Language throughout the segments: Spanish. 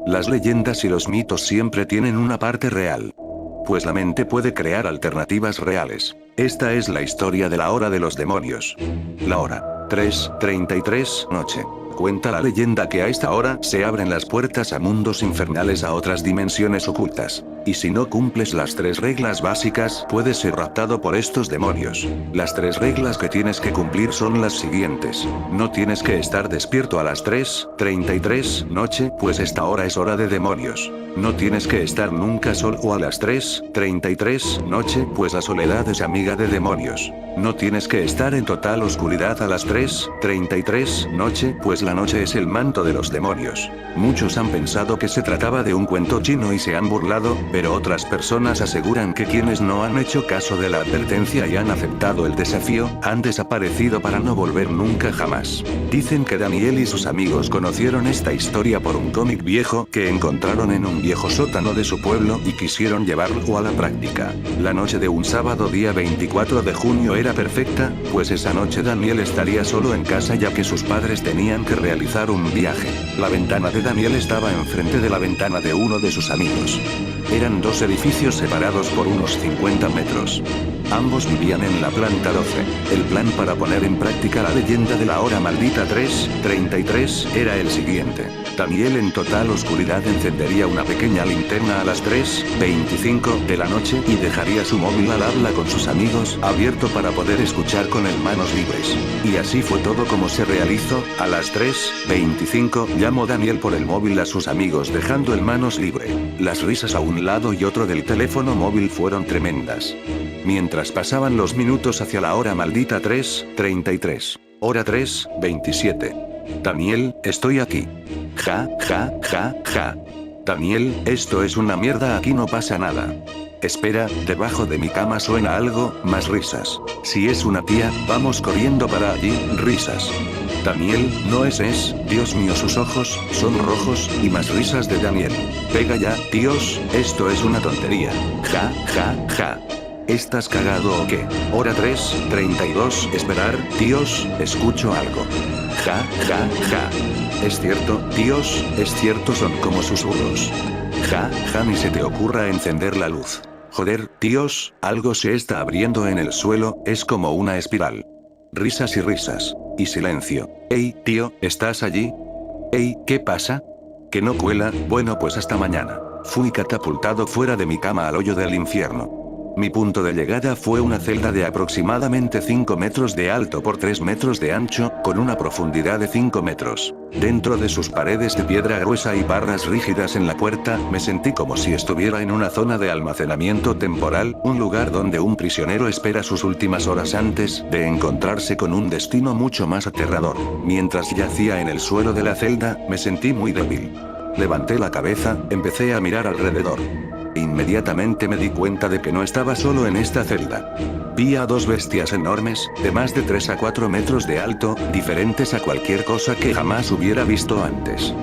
Las leyendas y los mitos siempre tienen una parte real. Pues la mente puede crear alternativas reales. Esta es la historia de la hora de los demonios. La hora 3:33 noche. Cuenta la leyenda que a esta hora se abren las puertas a mundos infernales, a otras dimensiones ocultas. Y si no cumples las 3 reglas básicas, puedes ser raptado por estos demonios. Las 3 reglas que tienes que cumplir son las siguientes. No tienes que estar despierto a las 3:33 noche, pues esta hora es hora de demonios. No tienes que estar nunca solo a las 3:33 noche, pues la soledad es amiga de demonios. No tienes que estar en total oscuridad a las 3:33 noche, pues la noche es el manto de los demonios. Muchos han pensado que se trataba de un cuento chino y se han burlado, pero otras personas aseguran que quienes no han hecho caso de la advertencia y han aceptado el desafío, han desaparecido para no volver nunca jamás. Dicen que Daniel y sus amigos conocieron esta historia por un cómic viejo que encontraron en un viejo sótano de su pueblo y quisieron llevarlo a la práctica. La noche de un sábado día 24 de junio era perfecta, pues esa noche Daniel estaría solo en casa ya que sus padres tenían que realizar un viaje. La ventana de Daniel estaba enfrente de la ventana de uno de sus amigos. Eran 2 edificios separados por unos 50 metros. Ambos vivían en la planta 12. El plan para poner en práctica la leyenda de la hora maldita 3:33 era el siguiente. Daniel en total oscuridad encendería una pequeña linterna a las 3:25 de la noche y dejaría su móvil al habla con sus amigos abierto para poder escuchar con el manos libres. Y así fue todo como se realizó. A las 3:25 llamó Daniel por el móvil a sus amigos dejando el manos libre. Las risas a un lado y otro del teléfono móvil fueron tremendas. Mientras pasaban los minutos hacia la hora maldita 3:33. Hora 3:27. Daniel, estoy aquí. Ja, ja, ja, ja. Daniel, esto es una mierda, aquí no pasa nada. Espera, debajo de mi cama suena algo, más risas. Si es una tía, vamos corriendo para allí, risas. Daniel, no es, Dios mío, sus ojos son rojos, y más risas de Daniel. Pega ya, tíos, esto es una tontería. Ja, ja, ja. ¿Estás cagado o qué? Hora 3:32, esperar, tíos, escucho algo. Ja, ja, ja. Es cierto, tíos, es cierto, son como susurros. Ja, ja, ni se te ocurra encender la luz. Joder, tíos, algo se está abriendo en el suelo, es como una espiral. Risas y risas. Y silencio. Ey, tío, ¿estás allí? Ey, ¿qué pasa? ¿Que no cuela? Bueno, pues hasta mañana. Fui catapultado fuera de mi cama al hoyo del infierno. Mi punto de llegada fue una celda de aproximadamente 5 metros de alto por 3 metros de ancho, con una profundidad de 5 metros. Dentro de sus paredes de piedra gruesa y barras rígidas en la puerta, me sentí como si estuviera en una zona de almacenamiento temporal, un lugar donde un prisionero espera sus últimas horas antes de encontrarse con un destino mucho más aterrador. Mientras yacía en el suelo de la celda, me sentí muy débil. Levanté la cabeza, empecé a mirar alrededor. Inmediatamente me di cuenta de que no estaba solo en esta celda. Vi a 2 bestias enormes, de más de 3 a 4 metros de alto, diferentes a cualquier cosa que jamás hubiera visto antes.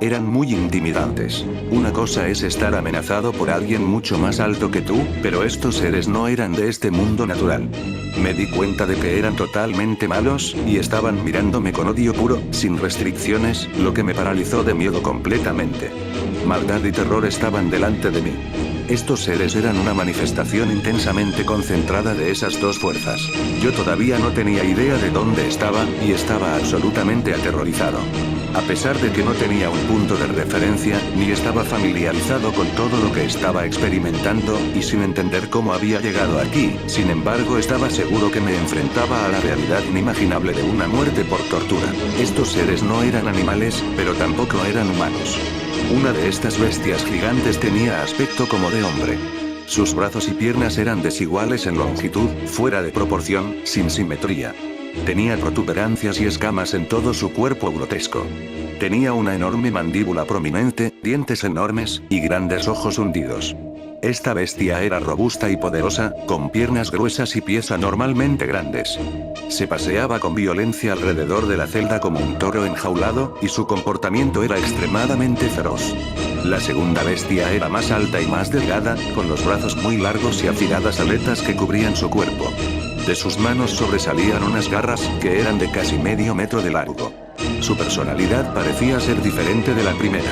Eran muy intimidantes. Una cosa es estar amenazado por alguien mucho más alto que tú, pero estos seres no eran de este mundo natural. Me di cuenta de que eran totalmente malos, y estaban mirándome con odio puro, sin restricciones, lo que me paralizó de miedo completamente. Maldad y terror estaban delante de mí. Estos seres eran una manifestación intensamente concentrada de esas 2 fuerzas. Yo todavía no tenía idea de dónde estaba, y estaba absolutamente aterrorizado. A pesar de que no tenía un punto de referencia, ni estaba familiarizado con todo lo que estaba experimentando, y sin entender cómo había llegado aquí, sin embargo estaba seguro que me enfrentaba a la realidad inimaginable de una muerte por tortura. Estos seres no eran animales, pero tampoco eran humanos. Una de estas bestias gigantes tenía aspecto como de hombre. Sus brazos y piernas eran desiguales en longitud, fuera de proporción, sin simetría. Tenía protuberancias y escamas en todo su cuerpo grotesco. Tenía una enorme mandíbula prominente, dientes enormes, y grandes ojos hundidos. Esta bestia era robusta y poderosa, con piernas gruesas y pies anormalmente grandes. Se paseaba con violencia alrededor de la celda como un toro enjaulado, y su comportamiento era extremadamente feroz. La segunda bestia era más alta y más delgada, con los brazos muy largos y afiladas aletas que cubrían su cuerpo. De sus manos sobresalían unas garras, que eran de casi medio metro de largo. Su personalidad parecía ser diferente de la primera.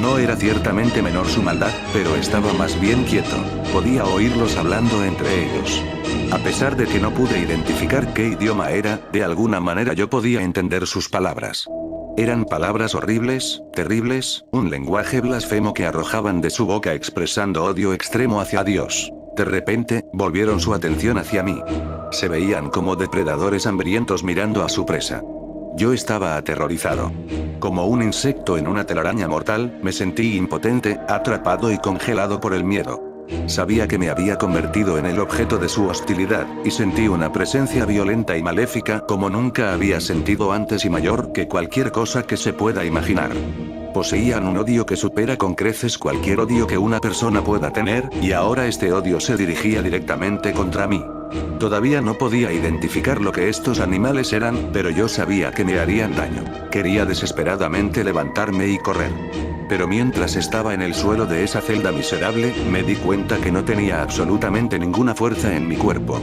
No era ciertamente menor su maldad, pero estaba más bien quieto. Podía oírlos hablando entre ellos. A pesar de que no pude identificar qué idioma era, de alguna manera yo podía entender sus palabras. Eran palabras horribles, terribles, un lenguaje blasfemo que arrojaban de su boca expresando odio extremo hacia Dios. De repente, volvieron su atención hacia mí. Se veían como depredadores hambrientos mirando a su presa. Yo estaba aterrorizado. Como un insecto en una telaraña mortal, me sentí impotente, atrapado y congelado por el miedo. Sabía que me había convertido en el objeto de su hostilidad, y sentí una presencia violenta y maléfica como nunca había sentido antes y mayor que cualquier cosa que se pueda imaginar. Poseían un odio que supera con creces cualquier odio que una persona pueda tener, y ahora este odio se dirigía directamente contra mí. Todavía no podía identificar lo que estos animales eran, pero yo sabía que me harían daño. Quería desesperadamente levantarme y correr. Pero mientras estaba en el suelo de esa celda miserable, me di cuenta que no tenía absolutamente ninguna fuerza en mi cuerpo.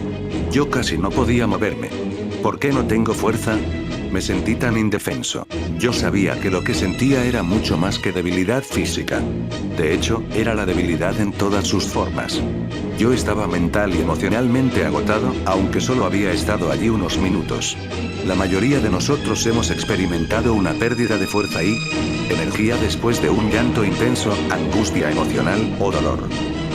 Yo casi no podía moverme. ¿Por qué no tengo fuerza? Me sentí tan indefenso. Yo sabía que lo que sentía era mucho más que debilidad física. De hecho, era la debilidad en todas sus formas. Yo estaba mental y emocionalmente agotado, aunque solo había estado allí unos minutos. La mayoría de nosotros hemos experimentado una pérdida de fuerza y energía después de un llanto intenso, angustia emocional o dolor.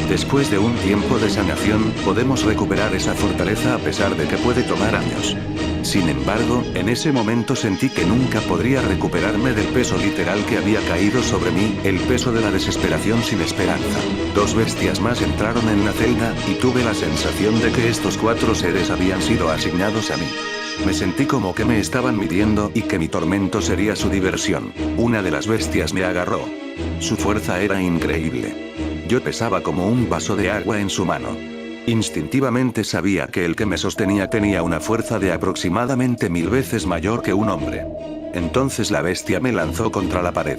Después de un tiempo de sanación, podemos recuperar esa fortaleza a pesar de que puede tomar años. Sin embargo, en ese momento sentí que nunca podría recuperarme del peso literal que había caído sobre mí, el peso de la desesperación sin esperanza. 2 bestias más entraron en la celda, y tuve la sensación de que estos 4 seres habían sido asignados a mí. Me sentí como que me estaban midiendo y que mi tormento sería su diversión. Una de las bestias me agarró. Su fuerza era increíble. Yo pesaba como un vaso de agua en su mano. Instintivamente sabía que el que me sostenía tenía una fuerza de aproximadamente 1000 veces mayor que un hombre. Entonces la bestia me lanzó contra la pared.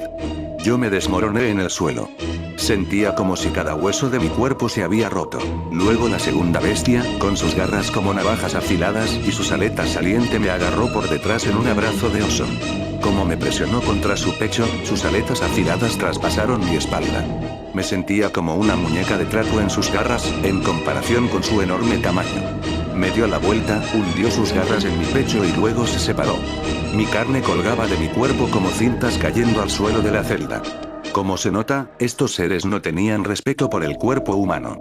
Yo me desmoroné en el suelo. Sentía como si cada hueso de mi cuerpo se había roto. Luego la segunda bestia, con sus garras como navajas afiladas y sus aletas salientes, me agarró por detrás en un abrazo de oso. Como me presionó contra su pecho, sus aletas afiladas traspasaron mi espalda. Me sentía como una muñeca de trapo en sus garras, en comparación con su enorme tamaño. Me dio la vuelta, hundió sus garras en mi pecho y luego se separó. Mi carne colgaba de mi cuerpo como cintas cayendo al suelo de la celda. Como se nota, estos seres no tenían respeto por el cuerpo humano.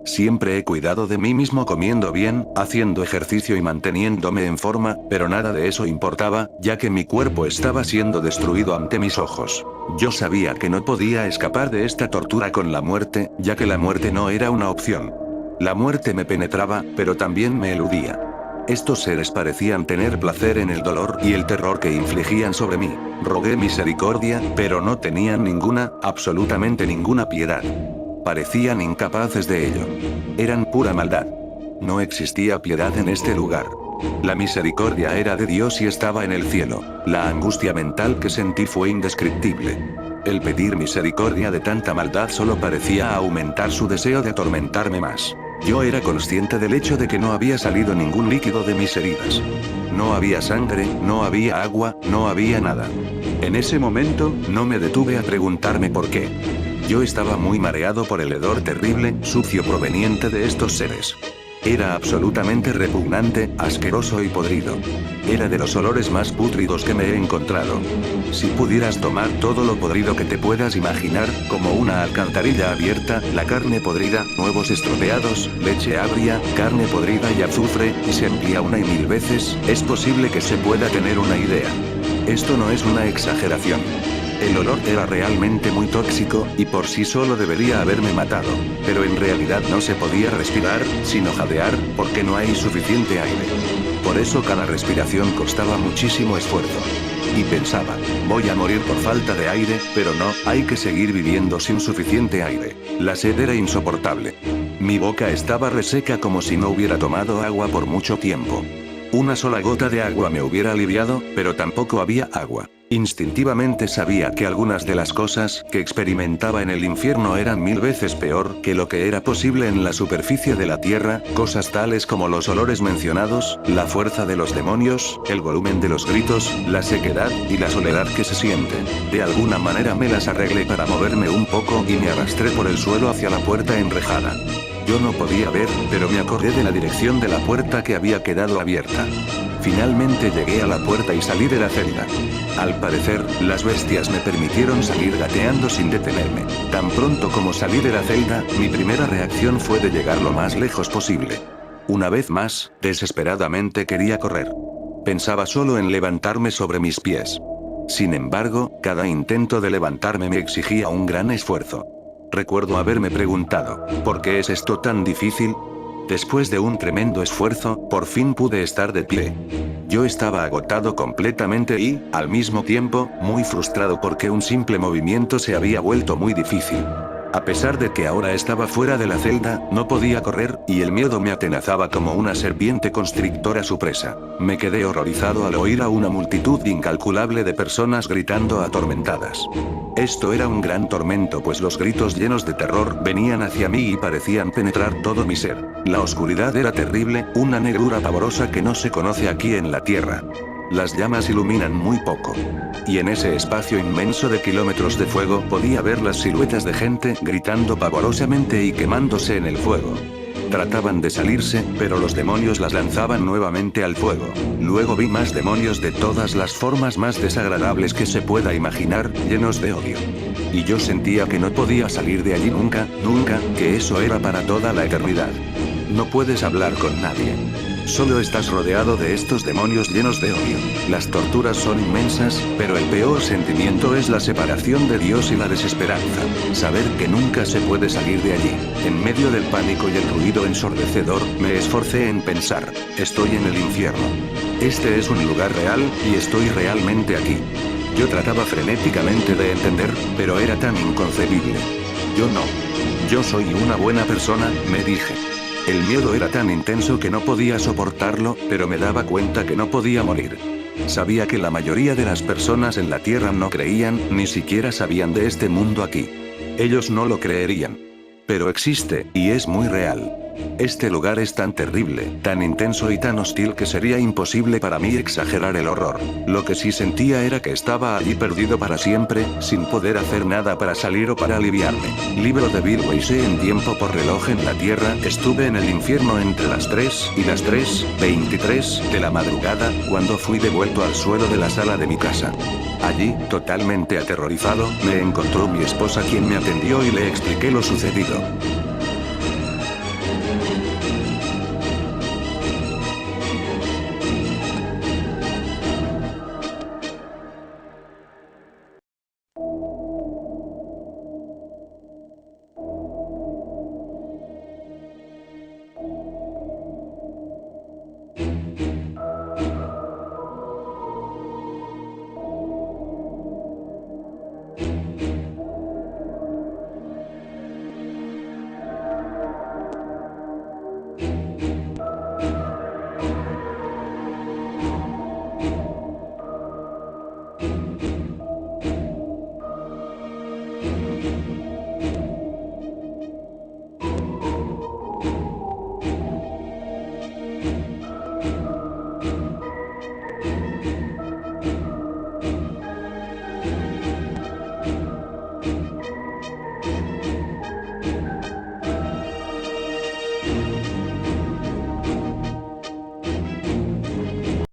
Siempre he cuidado de mí mismo comiendo bien, haciendo ejercicio y manteniéndome en forma, pero nada de eso importaba, ya que mi cuerpo estaba siendo destruido ante mis ojos. Yo sabía que no podía escapar de esta tortura con la muerte, ya que la muerte no era una opción. La muerte me penetraba, pero también me eludía. Estos seres parecían tener placer en el dolor y el terror que infligían sobre mí. Rogué misericordia, pero no tenían ninguna, absolutamente ninguna piedad. Parecían incapaces de ello. Eran pura maldad. No existía piedad en este lugar. La misericordia era de Dios y estaba en el cielo. La angustia mental que sentí fue indescriptible. El pedir misericordia de tanta maldad solo parecía aumentar su deseo de atormentarme más. Yo era consciente del hecho de que no había salido ningún líquido de mis heridas. No había sangre, no había agua, no había nada. En ese momento, no me detuve a preguntarme por qué. Yo estaba muy mareado por el hedor terrible, sucio proveniente de estos seres. Era absolutamente repugnante, asqueroso y podrido. Era de los olores más pútridos que me he encontrado. Si pudieras tomar todo lo podrido que te puedas imaginar, como una alcantarilla abierta, la carne podrida, huevos estropeados, leche agria, carne podrida y azufre, y se amplía 1 y 1000 veces, es posible que se pueda tener una idea. Esto no es una exageración. El olor era realmente muy tóxico, y por sí solo debería haberme matado, pero en realidad no se podía respirar, sino jadear, porque no hay suficiente aire. Por eso cada respiración costaba muchísimo esfuerzo. Y pensaba, voy a morir por falta de aire, pero no, hay que seguir viviendo sin suficiente aire. La sed era insoportable. Mi boca estaba reseca como si no hubiera tomado agua por mucho tiempo. Una sola gota de agua me hubiera aliviado, pero tampoco había agua. Instintivamente sabía que algunas de las cosas que experimentaba en el infierno eran 1000 veces peor que lo que era posible en la superficie de la tierra, cosas tales como los olores mencionados, la fuerza de los demonios, el volumen de los gritos, la sequedad y la soledad que se siente. De alguna manera me las arreglé para moverme un poco y me arrastré por el suelo hacia la puerta enrejada. Yo no podía ver, pero me acordé de la dirección de la puerta que había quedado abierta. Finalmente llegué a la puerta y salí de la celda. Al parecer, las bestias me permitieron salir gateando sin detenerme. Tan pronto como salí de la celda, mi primera reacción fue de llegar lo más lejos posible. Una vez más, desesperadamente quería correr. Pensaba solo en levantarme sobre mis pies. Sin embargo, cada intento de levantarme me exigía un gran esfuerzo. Recuerdo haberme preguntado, ¿por qué es esto tan difícil? Después de un tremendo esfuerzo, por fin pude estar de pie. Yo estaba agotado completamente y, al mismo tiempo, muy frustrado porque un simple movimiento se había vuelto muy difícil. A pesar de que ahora estaba fuera de la celda, no podía correr, y el miedo me atenazaba como una serpiente constrictora su presa. Me quedé horrorizado al oír a una multitud incalculable de personas gritando atormentadas. Esto era un gran tormento pues los gritos llenos de terror venían hacia mí y parecían penetrar todo mi ser. La oscuridad era terrible, una negrura pavorosa que no se conoce aquí en la Tierra. Las llamas iluminan muy poco. Y en ese espacio inmenso de kilómetros de fuego podía ver las siluetas de gente gritando pavorosamente y quemándose en el fuego. Trataban de salirse, pero los demonios las lanzaban nuevamente al fuego. Luego vi más demonios de todas las formas más desagradables que se pueda imaginar, llenos de odio. Y yo sentía que no podía salir de allí nunca, nunca, que eso era para toda la eternidad. No puedes hablar con nadie. Solo estás rodeado de estos demonios llenos de odio. Las torturas son inmensas, pero el peor sentimiento es la separación de Dios y la desesperanza. Saber que nunca se puede salir de allí. En medio del pánico y el ruido ensordecedor, me esforcé en pensar, estoy en el infierno. Este es un lugar real, y estoy realmente aquí. Yo trataba frenéticamente de entender, pero era tan inconcebible. Yo no. Yo soy una buena persona, me dije. El miedo era tan intenso que no podía soportarlo, pero me daba cuenta que no podía morir. Sabía que la mayoría de las personas en la Tierra no creían, ni siquiera sabían de este mundo aquí. Ellos no lo creerían. Pero existe, y es muy real. Este lugar es tan terrible, tan intenso y tan hostil que sería imposible para mí exagerar el horror. Lo que sí sentía era que estaba allí perdido para siempre, sin poder hacer nada para salir o para aliviarme. Libro de Bill Weise en tiempo por reloj en la Tierra. Estuve en el infierno entre las 3 y las 3:23 de la madrugada, cuando fui devuelto al suelo de la sala de mi casa. Allí, totalmente aterrorizado, me encontró mi esposa quien me atendió y le expliqué lo sucedido.